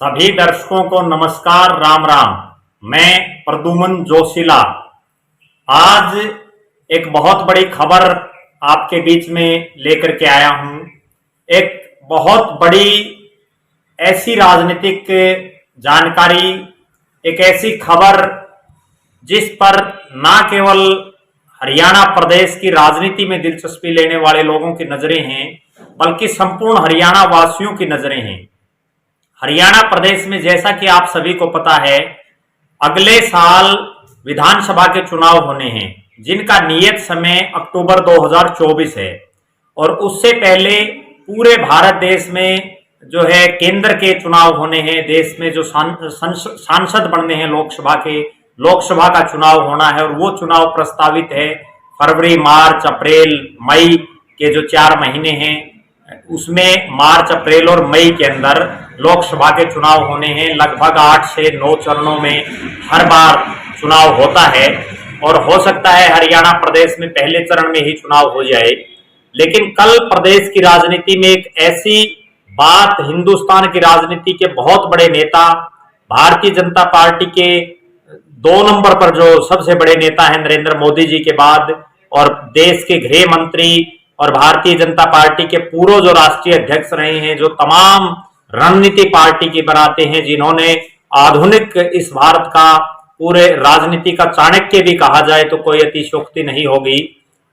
सभी दर्शकों को नमस्कार, राम राम। मैं प्रद्युमन जोशीला आज एक बहुत बड़ी खबर आपके बीच में लेकर के आया हूं। एक बहुत बड़ी ऐसी राजनीतिक जानकारी, एक ऐसी खबर जिस पर ना केवल हरियाणा प्रदेश की राजनीति में दिलचस्पी लेने वाले लोगों की नजरें हैं, बल्कि संपूर्ण हरियाणा वासियों की नजरें हैं। हरियाणा प्रदेश में, जैसा कि आप सभी को पता है, अगले साल विधानसभा के चुनाव होने हैं, जिनका नियत समय अक्टूबर 2024 है। और उससे पहले पूरे भारत देश में जो है केंद्र के चुनाव होने हैं। देश में जो सांसद बनने हैं लोकसभा का चुनाव होना है, और वो चुनाव प्रस्तावित है फरवरी, मार्च, अप्रैल, मई के जो 4 महीने हैं, उसमें मार्च, अप्रैल और मई के अंदर लोकसभा के चुनाव होने हैं। लगभग 8 से 9 चरणों में हर बार चुनाव होता है, और हो सकता है हरियाणा प्रदेश में पहले चरण में ही चुनाव हो जाए। लेकिन कल प्रदेश की राजनीति में एक ऐसी बात, हिंदुस्तान की राजनीति के बहुत बड़े नेता, भारतीय जनता पार्टी के 2 नंबर पर जो सबसे बड़े नेता हैं नरेंद्र मोदी जी के बाद, और देश के गृह मंत्री और भारतीय जनता पार्टी के पूर्व जो राष्ट्रीय अध्यक्ष रहे हैं, जो तमाम रणनीति पार्टी की बनाते हैं, जिन्होंने आधुनिक इस भारत का पूरे राजनीति का चाणक्य भी कहा जाए तो कोई अतिशयोक्ति नहीं होगी,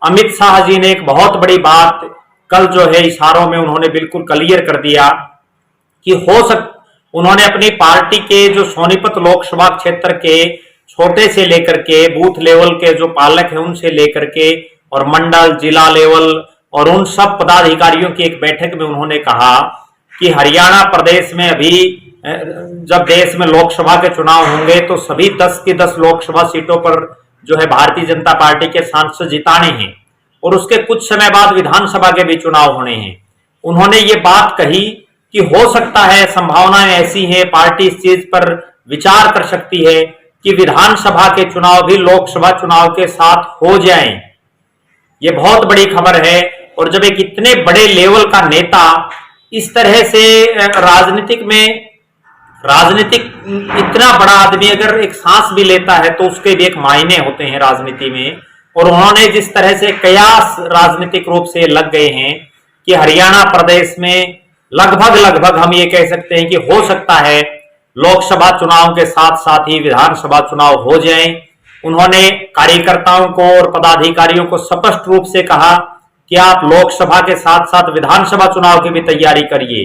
अमित शाह जी ने एक बहुत बड़ी बात कल जो है इशारों में उन्होंने बिल्कुल क्लियर कर दिया कि उन्होंने अपनी पार्टी के जो सोनीपत लोकसभा क्षेत्र के छोटे से लेकर के बूथ लेवल के जो पालक हैं उनसे लेकर के और मंडल, जिला लेवल और उन सब पदाधिकारियों की एक बैठक में उन्होंने कहा कि हरियाणा प्रदेश में अभी जब देश में लोकसभा के चुनाव होंगे तो सभी 10 की 10 लोकसभा सीटों पर जो है भारतीय जनता पार्टी के सांसद जिताने हैं, और उसके कुछ समय बाद विधानसभा के भी चुनाव होने हैं। उन्होंने ये बात कही कि हो सकता है, संभावनाएं ऐसी हैं, पार्टी इस चीज पर विचार कर सकती है कि विधानसभा के चुनाव भी लोकसभा चुनाव के साथ हो जाएं। ये बहुत बड़ी खबर है। और जब एक इतने बड़े लेवल का नेता इस तरह से राजनीतिक इतना बड़ा आदमी अगर एक सांस भी लेता है तो उसके भी एक मायने होते हैं राजनीति में। और उन्होंने जिस तरह से कयास राजनीतिक रूप से लग गए हैं कि हरियाणा प्रदेश में लगभग हम ये कह सकते हैं कि हो सकता है लोकसभा चुनाव के साथ साथ ही विधानसभा चुनाव हो जाएं। उन्होंने कार्यकर्ताओं को और पदाधिकारियों को स्पष्ट रूप से कहा कि आप लोकसभा के साथ साथ विधानसभा चुनाव की भी तैयारी करिए।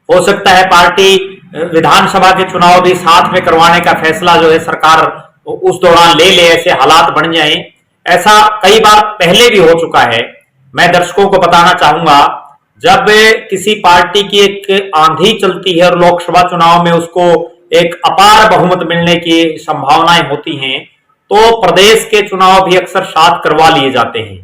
हो सकता है पार्टी विधानसभा के चुनाव भी साथ में करवाने का फैसला जो है सरकार उस दौरान ले ले, ऐसे हालात बन जाएं। ऐसा कई बार पहले भी हो चुका है। मैं दर्शकों को बताना चाहूंगा, जब किसी पार्टी की एक आंधी चलती है और लोकसभा चुनाव में उसको एक अपार बहुमत मिलने की संभावनाएं होती हैं, तो प्रदेश के चुनाव भी अक्सर साथ करवा लिए जाते हैं।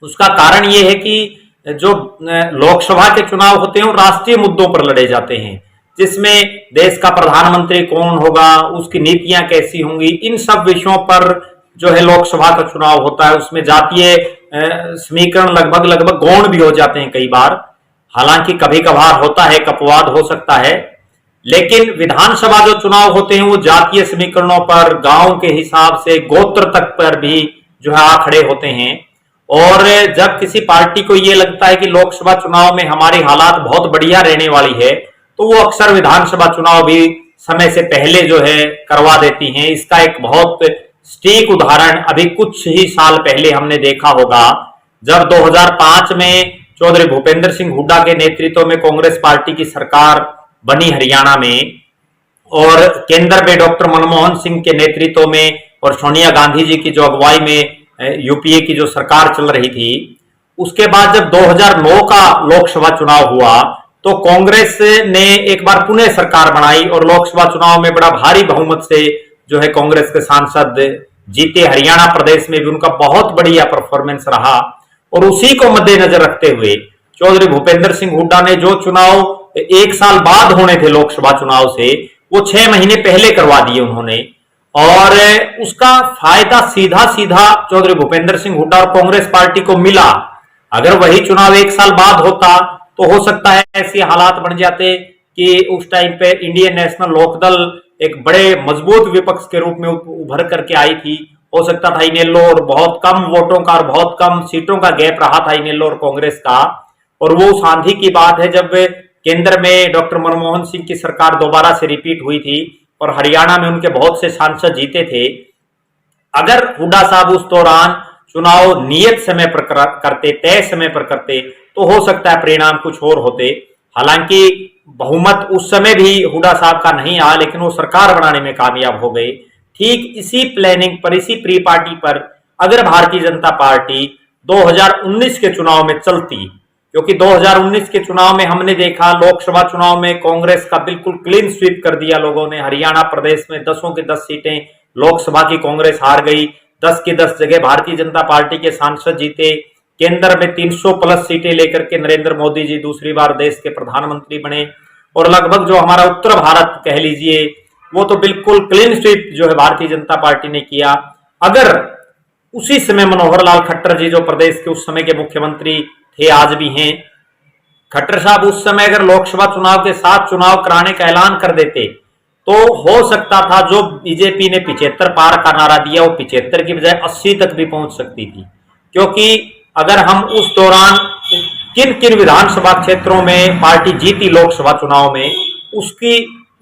उसका कारण यह है कि जो लोकसभा के चुनाव होते हैं वो राष्ट्रीय मुद्दों पर लड़े जाते हैं, जिसमें देश का प्रधानमंत्री कौन होगा, उसकी नीतियां कैसी होंगी, इन सब विषयों पर जो है लोकसभा का चुनाव होता है। उसमें जातीय समीकरण लगभग गौण भी हो जाते हैं कई बार। हालांकि कभी कभार होता है, अपवाद हो सकता है, लेकिन विधानसभा जो चुनाव होते हैं वो जातीय समीकरणों पर, गांव के हिसाब से, गोत्र तक पर भी जो है आ खड़े होते हैं। और जब किसी पार्टी को ये लगता है कि लोकसभा चुनाव में हमारी हालात बहुत बढ़िया रहने वाली है, तो वो अक्सर विधानसभा चुनाव भी समय से पहले जो है करवा देती हैं। इसका एक बहुत सटीक उदाहरण अभी कुछ ही साल पहले हमने देखा होगा, जब 2005 में चौधरी भूपेंद्र सिंह हुड्डा के नेतृत्व में कांग्रेस पार्टी की सरकार बनी हरियाणा में, और केंद्र में डॉक्टर मनमोहन सिंह के नेतृत्व में और सोनिया गांधी जी की जो अगुवाई में यूपीए की जो सरकार चल रही थी, उसके बाद जब 2009 का लोकसभा चुनाव हुआ तो कांग्रेस ने एक बार पुनः सरकार बनाई और लोकसभा चुनाव में बड़ा भारी बहुमत से जो है कांग्रेस के सांसद जीते। हरियाणा प्रदेश में भी उनका बहुत बढ़िया परफॉर्मेंस रहा। और उसी को मद्देनजर रखते हुए चौधरी भूपेंद्र सिंह हुड्डा ने जो चुनाव 1 साल बाद होने थे लोकसभा चुनाव से, वो 6 महीने पहले करवा दिए उन्होंने। और उसका फायदा सीधा चौधरी भूपेंद्र सिंह हुड्डा और कांग्रेस पार्टी को मिला। अगर वही चुनाव 1 साल बाद होता तो हो सकता है ऐसे हालात बन जाते कि उस टाइम पे इंडियन नेशनल लोकदल एक बड़े मजबूत विपक्ष के रूप में उभर करके आई थी। हो सकता था इनेलो और बहुत कम वोटों का और बहुत कम सीटों का गैप रहा था इनेलो और कांग्रेस का। और वो उस आंधी की बात है जब केंद्र में डॉक्टर मनमोहन सिंह की सरकार दोबारा से रिपीट हुई थी और हरियाणा में उनके बहुत से सांसद जीते थे। अगर हुड्डा साहब उस दौरान चुनाव नियत समय पर करते, तय समय पर करते, तो हो सकता है परिणाम कुछ और होते। हालांकि बहुमत उस समय भी हुड्डा साहब का नहीं आया, लेकिन वो सरकार बनाने में कामयाब हो गए। ठीक इसी प्लानिंग पर, इसी प्री पार्टी पर अगर भारतीय जनता पार्टी 2019 के चुनाव में चलती, क्योंकि 2019 के चुनाव में हमने देखा, लोकसभा चुनाव में कांग्रेस का बिल्कुल क्लीन स्वीप कर दिया लोगों ने। हरियाणा प्रदेश में 10 की 10 सीटें लोकसभा की कांग्रेस हार गई, 10 की 10 जगह भारतीय जनता पार्टी के सांसद जीते। केंद्र में 300 प्लस सीटें लेकर के नरेंद्र मोदी जी दूसरी बार देश के प्रधानमंत्री बने। और लगभग जो हमारा उत्तर भारत कह लीजिए, वो तो बिल्कुल क्लीन स्वीप जो है भारतीय जनता पार्टी ने किया। अगर उसी समय मनोहर लाल खट्टर जी, जो प्रदेश के उस समय के मुख्यमंत्री थे, आज भी हैं, खट्टर साहब उस समय अगर लोकसभा चुनाव के साथ चुनाव कराने का ऐलान कर देते, तो हो सकता था जो बीजेपी ने 75 पार का नारा दिया, वो 75 की बजाय 80 तक भी पहुंच सकती थी। क्योंकि अगर हम उस दौरान किन किन विधानसभा क्षेत्रों में पार्टी जीती लोकसभा चुनाव में, उसकी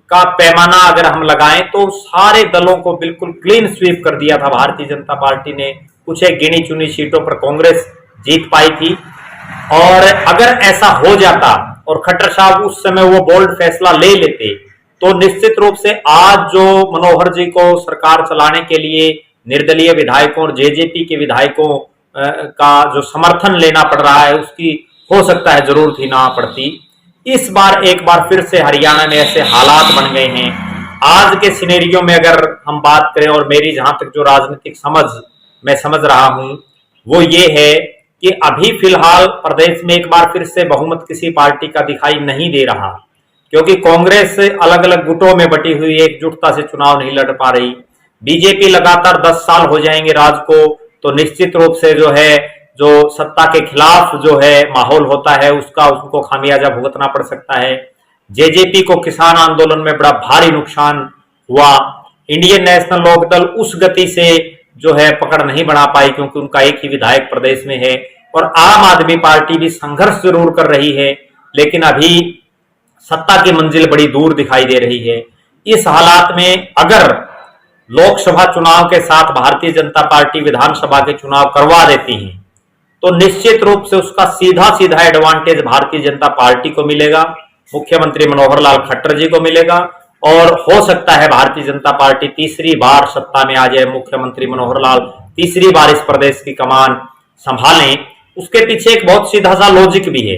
का पैमाना अगर हम लगाएं, तो सारे दलों को बिल्कुल क्लीन स्वीप कर दिया था भारतीय जनता पार्टी ने। कुछ एक गिनी चुनी सीटों पर कांग्रेस जीत पाई थी। और अगर ऐसा हो जाता और खट्टर साहब उस समय वो बोल्ड फैसला ले लेते, तो निश्चित रूप से आज जो मनोहर जी को सरकार चलाने के लिए निर्दलीय विधायकों और जेजेपी के विधायकों का जो समर्थन लेना पड़ रहा है, उसकी हो सकता है जरूरत ही ना पड़ती। इस बार एक बार फिर से हरियाणा में ऐसे हालात बन गए हैं। आज के सिनेरियो में अगर हम बात करें, और मेरी जहां तक जो राजनीतिक समझ मैं समझ रहा हूं, वो ये है कि अभी फिलहाल प्रदेश में एक बार फिर से बहुमत किसी पार्टी का दिखाई नहीं दे रहा, क्योंकि कांग्रेस अलग अलग गुटों में बटी हुई एकजुटता से चुनाव नहीं लड़ पा रही। बीजेपी लगातार 10 साल हो जाएंगे राज को, तो निश्चित रूप से जो है, जो सत्ता के खिलाफ जो है माहौल होता है, उसका उसको खामियाजा भुगतना पड़ सकता है। जेजेपी को किसान आंदोलन में बड़ा भारी नुकसान हुआ। इंडियन नेशनल लोकदल उस गति से जो है पकड़ नहीं बना पाई, क्योंकि उनका एक ही विधायक प्रदेश में है। और आम आदमी पार्टी भी संघर्ष जरूर कर रही है, लेकिन अभी सत्ता की मंजिल बड़ी दूर दिखाई दे रही है। इस हालात में अगर लोकसभा चुनाव के साथ भारतीय जनता पार्टी विधानसभा के चुनाव करवा देती है, तो निश्चित रूप से उसका सीधा सीधा एडवांटेज भारतीय जनता पार्टी को मिलेगा, मुख्यमंत्री मनोहर लाल खट्टर जी को मिलेगा। और हो सकता है भारतीय जनता पार्टी तीसरी बार सत्ता में आ जाए, मुख्यमंत्री मनोहर लाल तीसरी बार इस प्रदेश की कमान संभालें। उसके पीछे एक बहुत सीधा सा लॉजिक भी है,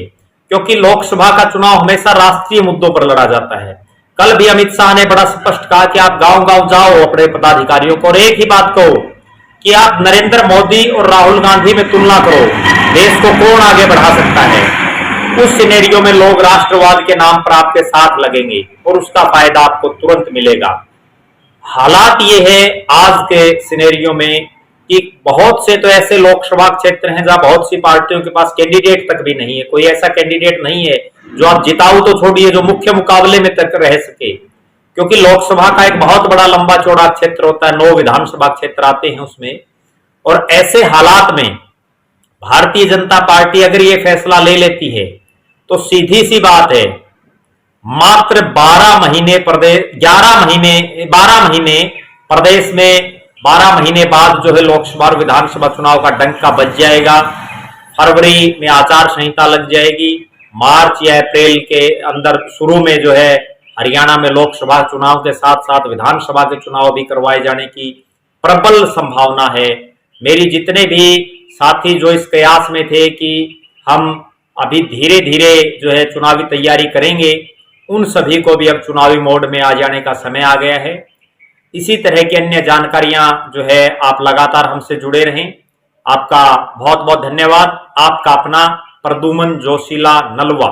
क्योंकि लोकसभा का चुनाव हमेशा राष्ट्रीय मुद्दों पर लड़ा जाता है। कल भी अमित शाह ने बड़ा स्पष्ट कहा कि आप गांव गांव जाओ अपने पदाधिकारियों को, और एक ही बात कहो कि आप नरेंद्र मोदी और राहुल गांधी में तुलना करो, देश को कौन आगे बढ़ा सकता है। उस सिनेरियो में लोग राष्ट्रवाद के नाम पर आपके साथ लगेंगे और उसका फायदा आपको तुरंत मिलेगा। हालात ये है आज के सिनेरियो में कि बहुत से तो ऐसे लोकसभा क्षेत्र हैं जहां बहुत सी पार्टियों के पास कैंडिडेट तक भी नहीं है। कोई ऐसा कैंडिडेट नहीं है जो आप जिताओ तो छोड़िए, जो मुख्य मुकाबले में तक रह सके, क्योंकि लोकसभा का एक बहुत बड़ा लंबा चौड़ा क्षेत्र होता है, 9 विधानसभा क्षेत्र आते हैं उसमें। और ऐसे हालात में भारतीय जनता पार्टी अगर ये फैसला ले लेती है, तो सीधी सी बात है, मात्र 12 महीने प्रदेश में 12 महीने बाद जो है लोकसभा और विधानसभा चुनाव का डंका बज जाएगा। फरवरी में आचार संहिता लग जाएगी, मार्च या अप्रैल के अंदर शुरू में जो है हरियाणा में लोकसभा चुनाव के साथ साथ विधानसभा के चुनाव भी करवाए जाने की प्रबल संभावना है। मेरी जितने भी साथी जो इस कयास में थे कि हम अभी धीरे धीरे जो है चुनावी तैयारी करेंगे, उन सभी को भी अब चुनावी मोड में आ जाने का समय आ गया है। इसी तरह की अन्य जानकारियां जो है आप लगातार हमसे जुड़े रहें। आपका बहुत बहुत धन्यवाद। आपका अपना प्रदुमन जोशीला नलवा।